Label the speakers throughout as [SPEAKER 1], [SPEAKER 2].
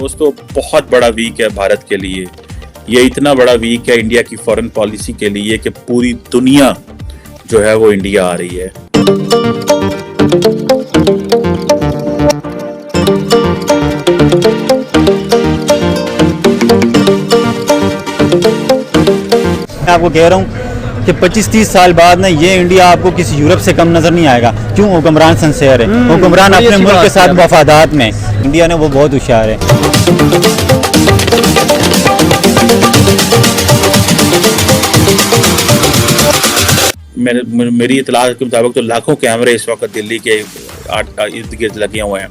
[SPEAKER 1] दोस्तों, बहुत बड़ा वीक है भारत के लिए। ये इतना बड़ा वीक है इंडिया की फॉरेन पॉलिसी के लिए कि पूरी दुनिया जो है वो इंडिया आ रही है।
[SPEAKER 2] मैं आपको कह रहा हूँ कि 25-30 साल बाद ना ये इंडिया आपको किसी यूरोप से कम नजर नहीं आएगा। क्यों? हुक्मरान सिंसियर है, हुक्मरान अपने मुल्क के साथ वफादात में। इंडिया ने वो बहुत होशियार है।
[SPEAKER 1] मेरी इतलात के मुताबिक तो लाखों कैमरे इस वक्त दिल्ली के इर्द गिर्द लगे हुए हैं।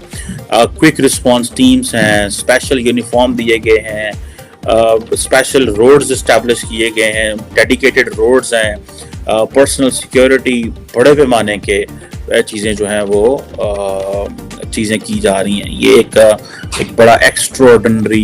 [SPEAKER 1] क्विक रिस्पांस टीम्स हैं, स्पेशल यूनिफॉर्म दिए गए हैं, स्पेशल रोड्स इस्टेब्लिश किए गए हैं, डेडिकेटेड रोड्स हैं, पर्सनल सिक्योरिटी, बड़े पैमाने के चीज़ें जो हैं वो चीज़ें की जा रही हैं। ये एक बड़ा एक्स्ट्राऑर्डिनरी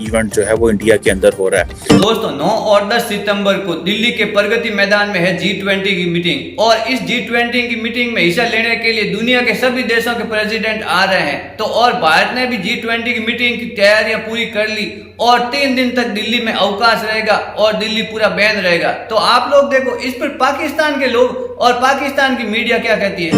[SPEAKER 1] इवेंट जो है वो इंडिया के अंदर हो रहा है।
[SPEAKER 3] दोस्तों, 9 और 10 सितंबर को दिल्ली के प्रगति मैदान में है G20 की मीटिंग, और इस G20 की मीटिंग में हिस्सा लेने के लिए दुनिया के सभी देशों के प्रेसिडेंट आ रहे हैं। तो और भारत ने भी G20 की मीटिंग की तैयारियां पूरी कर ली और 3 दिन तक दिल्ली में अवकाश रहेगा और दिल्ली पूरा बैन रहेगा। तो आप लोग देखो इस पर पाकिस्तान के लोग और पाकिस्तान की मीडिया क्या कहती है।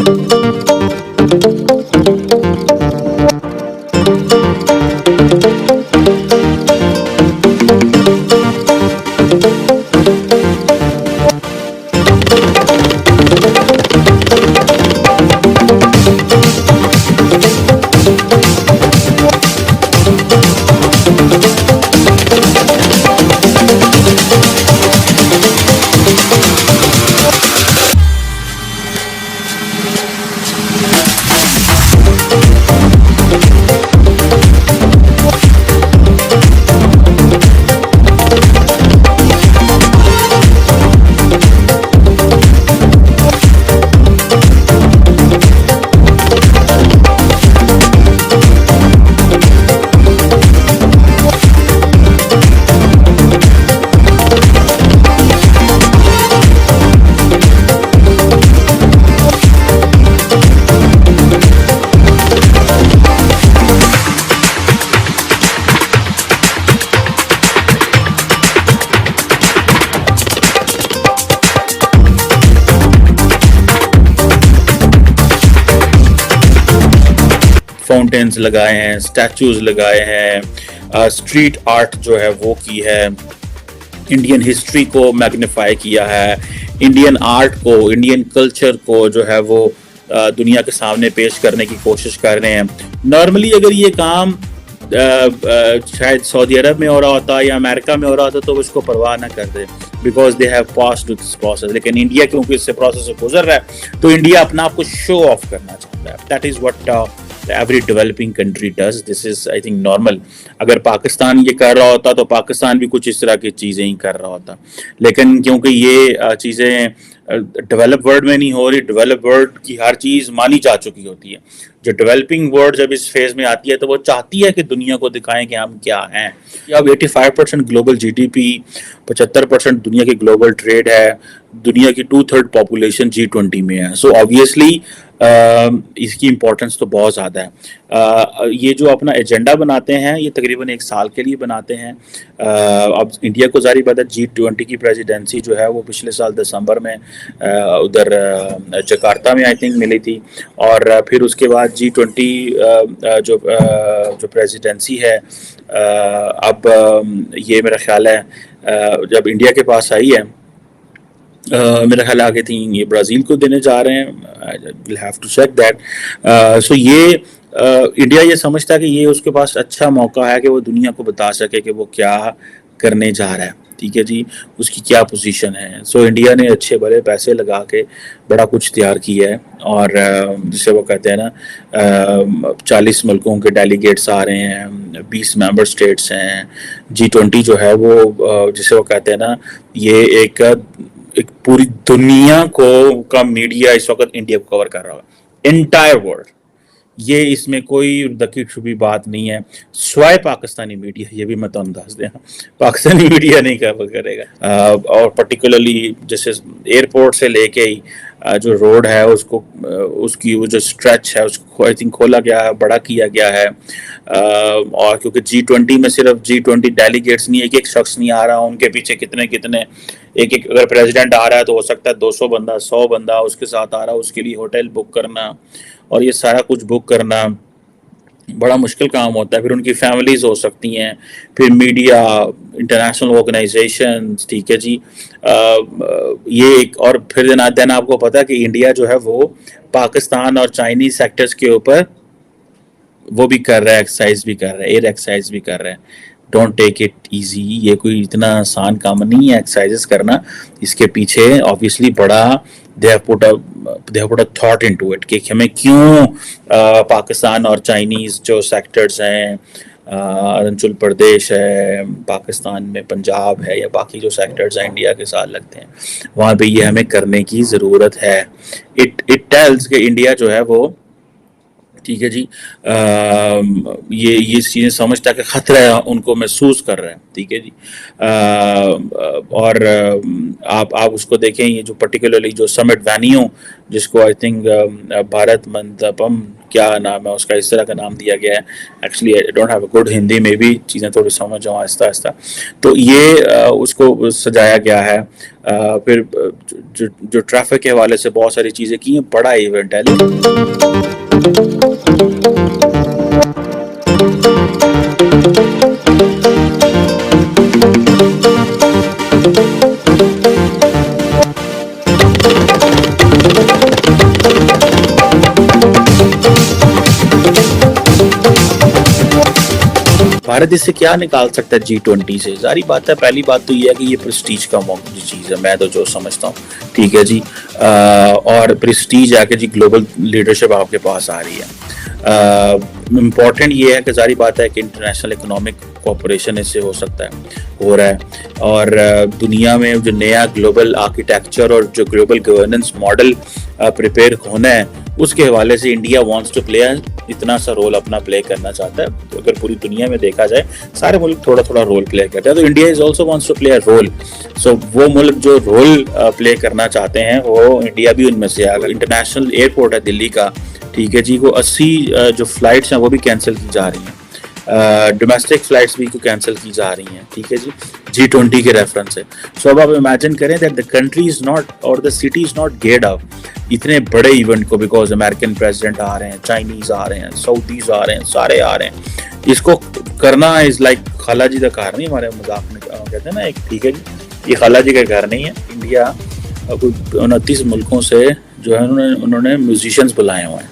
[SPEAKER 1] फाउंटेन्स लगाए हैं, स्टैचूज लगाए हैं, स्ट्रीट आर्ट जो है वो की है, इंडियन हिस्ट्री को मैग्नीफाई किया है, इंडियन आर्ट को, इंडियन कल्चर को जो है वो दुनिया के सामने पेश करने की कोशिश कर रहे हैं। नॉर्मली अगर ये काम शायद सऊदी अरब में हो रहा होता या अमेरिका में हो रहा होता तो उसको परवाह ना करते, because they have passed through this process. लेकिन इंडिया क्योंकि इससे प्रोसेस से गुजर रहा है तो इंडिया अपना आप को शो ऑफ करना चाहता है। That is what every developing country does. This is I think normal. अगर पाकिस्तान ये कर रहा होता तो पाकिस्तान भी कुछ इस तरह की चीज़ें ही कर रहा होता, लेकिन क्योंकि ये चीज़ें डेवलप वर्ल्ड में नहीं हो रही, डेवलप वर्ल्ड की हर चीज़ मानी जा चुकी होती है। जो डेवलपिंग वर्ल्ड जब इस फेज़ में आती है तो वो चाहती है कि दुनिया को दिखाएं कि हम क्या हैं। अब 85% ग्लोबल GDP, 75% दुनिया की ग्लोबल ट्रेड है, दुनिया की 2/3 पॉपुलेशन G20 में है। सो ऑब्वियसली इसकी इम्पोर्टेंस तो बहुत ज़्यादा है। ये जो अपना एजेंडा बनाते हैं ये तकरीबन 1 साल के लिए बनाते हैं। अब इंडिया को जारी बात है G20 की प्रेसिडेंसी जो है वो पिछले साल दिसंबर में उधर जकार्ता में आई थिंक मिली थी, और फिर उसके बाद G20 जो प्रेसिडेंसी है अब ये मेरा ख्याल है जब इंडिया के पास आई है मेरा ख्याल आगे थी ये ब्राज़ील को देने जा रहे हैं। Will have to check that. So ये इंडिया ये समझता है कि ये उसके पास अच्छा मौका है कि वो दुनिया को बता सके कि वो क्या करने जा रहा है, ठीक है जी, उसकी क्या पोजीशन है। सो इंडिया ने अच्छे बड़े पैसे लगा के बड़ा कुछ तैयार किया है, और जिसे वो कहते हैं ना 40 मुल्कों के डेलीगेट्स आ रहे हैं, 20 मेंबर स्टेट्स हैं, G20 जो है वो जिसे वो कहते हैं ना, ये एक पूरी दुनिया को का मीडिया इस वक्त इंडिया को कवर कर रहा है, एंटायर वर्ल्ड। ये इसमें कोई दकी छुपी बात नहीं है, स्वाय पाकिस्तानी मीडिया, ये भी मैं तो अंदाज दें, पाकिस्तानी मीडिया नहीं कवर करेगा। और पर्टिकुलरली जैसे एयरपोर्ट से लेके ही जो रोड है उसको उसकी वो जो स्ट्रेच है उसको आई थिंक खोला गया है, बड़ा किया गया है। और क्योंकि G20 में सिर्फ G20 डेलीगेट्स नहीं, एक एक शख्स नहीं आ रहा, उनके पीछे कितने कितने एक अगर प्रेसिडेंट आ रहा है तो हो सकता है 200 बंदा 100 बंदा उसके साथ आ रहा है, उसके लिए होटल बुक करना और ये सारा कुछ बुक करना बड़ा मुश्किल काम होता है। फिर उनकी फैमिलीज हो सकती हैं, फिर मीडिया, इंटरनेशनल ऑर्गेनाइजेशंस, ठीक है जी। ये एक और फिर देन आपको पता है कि इंडिया जो है वो पाकिस्तान और चाइनीज सेक्टर्स के ऊपर वो भी कर रहा है, एक्सरसाइज भी कर रहा है, एयर एक्सरसाइज भी कर रहा है। डोंट टेक इट इजी, ये कोई इतना आसान काम नहीं है एक्सरसाइजेस करना। इसके पीछे ऑब्वियसली बड़ा they have put a thought into it कि हमें क्यों पाकिस्तान और चाइनीज जो सेक्टर्स हैं, अरुणाचल प्रदेश है पाकिस्तान में, पंजाब है या बाकी जो सेक्टर्स हैं इंडिया के साथ लगते हैं, वहाँ पे ये हमें करने की ज़रूरत है। इट टेल्स कि इंडिया जो है वो, ठीक है जी, ये चीज़ें समझता है कि खतरा है, उनको महसूस कर रहे हैं, ठीक है जी। और आप उसको देखें, ये जो पर्टिकुलरली जो समिट वेन्यू जिसको आई थिंक भारत मंडपम क्या नाम है उसका, इस तरह का नाम दिया गया है। Actually I don't have a good Hindi में भी चीज़ें थोड़ी समझ जाऊँ आहिस्ता आहिस्ता। तो ये उसको सजाया गया है। फिर जो ट्रैफिक के हवाले से बहुत सारी चीज़ें की हैं, बड़ा इवेंट है। भारत इससे क्या निकाल सकता है G20 से? सारी बात है, पहली बात तो ये है कि ये प्रेस्टीज का चीज़ है, मैं तो जो समझता हूँ, ठीक है जी। और प्रेस्टीज है कि जी ग्लोबल लीडरशिप आपके पास आ रही है। इम्पॉर्टेंट ये है कि सारी बात है कि इंटरनेशनल इकोनॉमिक कोऑपरेशन इससे हो सकता है, हो रहा है। और दुनिया में जो नया ग्लोबल आर्किटेक्चर और जो ग्लोबल गवर्नेंस मॉडल प्रिपेयर होना है, उसके हवाले से इंडिया वांट्स टू प्ले इतना सा रोल अपना प्ले करना चाहता है। तो अगर पूरी दुनिया में देखा जाए सारे मुल्क थोड़ा थोड़ा रोल प्ले करते हैं, तो India is also wants to play a role. So वो मुल्क जो रोल प्ले करना चाहते हैं वो इंडिया भी उनमें से आएगा। इंटरनेशनल एयरपोर्ट है दिल्ली का, ठीक है जी, को 80 जो फ्लाइट्स हैं वो भी कैंसिल की जा रही हैं, डोमेस्टिक फ्लाइट्स भी कैंसिल की जा रही हैं, ठीक है जी, G20 के रेफरेंस से। सो अब आप इमेजिन करें that the country is not और the city is not geared up इतने बड़े इवेंट को, बिकॉज अमेरिकन प्रेसिडेंट आ रहे हैं, चाइनीज आ रहे हैं, साउथीज आ रहे हैं, सारे आ रहे हैं। इसको करना इज लाइक खाला जी का घर नहीं, हमारे मजाक में कहते हैं ना एक, ठीक है जी, ये खाला जी का घर नहीं है। इंडिया कोई 29 मुल्कों से जो है उन्होंने म्यूजिशियंस बुलाए हुए हैं,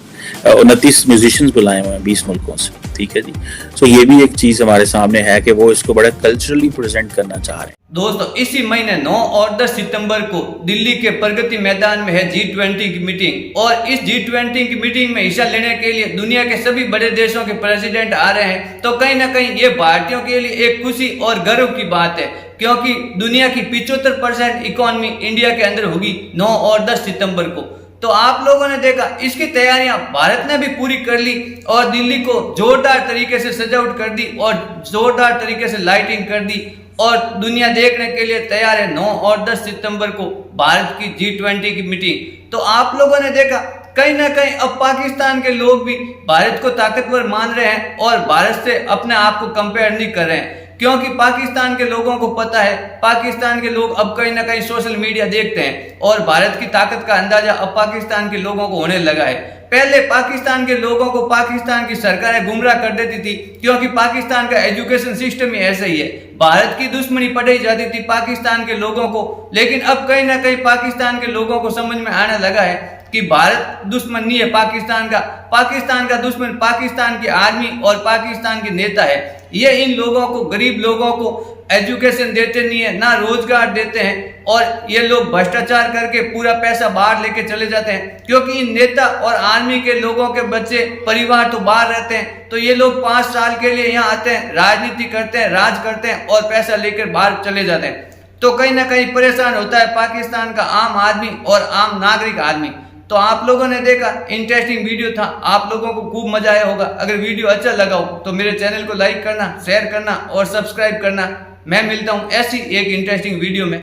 [SPEAKER 1] 29 म्यूजिशियंस बुलाए हुए हैं 20 मुल्कों से, ठीक है जी। सो ये भी एक चीज़ हमारे सामने है कि वो इसको बड़ा कल्चरली प्रेजेंट करना चाह रहे हैं।
[SPEAKER 3] दोस्तों, इसी महीने 9 और 10 सितंबर को दिल्ली के प्रगति मैदान में है G20 की मीटिंग, और इस G20 की मीटिंग में हिस्सा लेने के लिए दुनिया के सभी बड़े देशों के प्रेसिडेंट आ रहे हैं। तो कहीं ना कहीं ये भारतीयों के लिए एक खुशी और गर्व की बात है, क्योंकि दुनिया की 75% इकोनॉमी इंडिया के अंदर होगी 9 और 10 सितंबर को। तो आप लोगों ने देखा, इसकी तैयारियां भारत ने भी पूरी कर ली और दिल्ली को जोरदार तरीके से सजावट कर दी और जोरदार तरीके से लाइटिंग कर दी, और दुनिया देखने के लिए तैयार है 9 और 10 सितंबर को भारत की G20 की मीटिंग। तो आप लोगों ने देखा, कहीं ना कहीं अब पाकिस्तान के लोग भी भारत को ताकतवर मान रहे हैं और भारत से अपने आप को कंपेयर नहीं कर रहे हैं, क्योंकि पाकिस्तान के लोगों को पता है, पाकिस्तान के लोग अब कहीं ना कहीं सोशल मीडिया देखते हैं और भारत की ताकत का अंदाजा अब पाकिस्तान के लोगों को होने लगा है। पहले पाकिस्तान के लोगों को पाकिस्तान की सरकारें गुमराह कर देती थी, क्योंकि पाकिस्तान का एजुकेशन सिस्टम ही ऐसा ही है, भारत की दुश्मनी पढ़ाई जाती थी पाकिस्तान के लोगों को। लेकिन अब कहीं ना कहीं पाकिस्तान के लोगों को समझ में आने लगा है कि भारत दुश्मन नहीं है पाकिस्तान का दुश्मन पाकिस्तान की आर्मी और पाकिस्तान के नेता है। ये इन लोगों को, गरीब लोगों को एजुकेशन देते नहीं है, ना रोजगार देते हैं, और ये लोग भ्रष्टाचार करके पूरा पैसा बाहर लेके चले जाते हैं। क्योंकि इन नेता और आर्मी के लोगों के बच्चे परिवार तो बाहर रहते हैं, तो ये लोग 5 साल के लिए यहाँ आते हैं, राजनीति करते हैं, राज करते हैं और पैसा लेकर बाहर चले जाते हैं। तो कहीं ना कहीं परेशान होता है पाकिस्तान का आम आदमी और आम नागरिक आदमी। तो आप लोगों ने देखा, इंटरेस्टिंग वीडियो था, आप लोगों को खूब मजा आया होगा। अगर वीडियो अच्छा लगा हो तो मेरे चैनल को लाइक करना, शेयर करना और सब्सक्राइब करना। मैं मिलता हूं ऐसी एक इंटरेस्टिंग वीडियो में।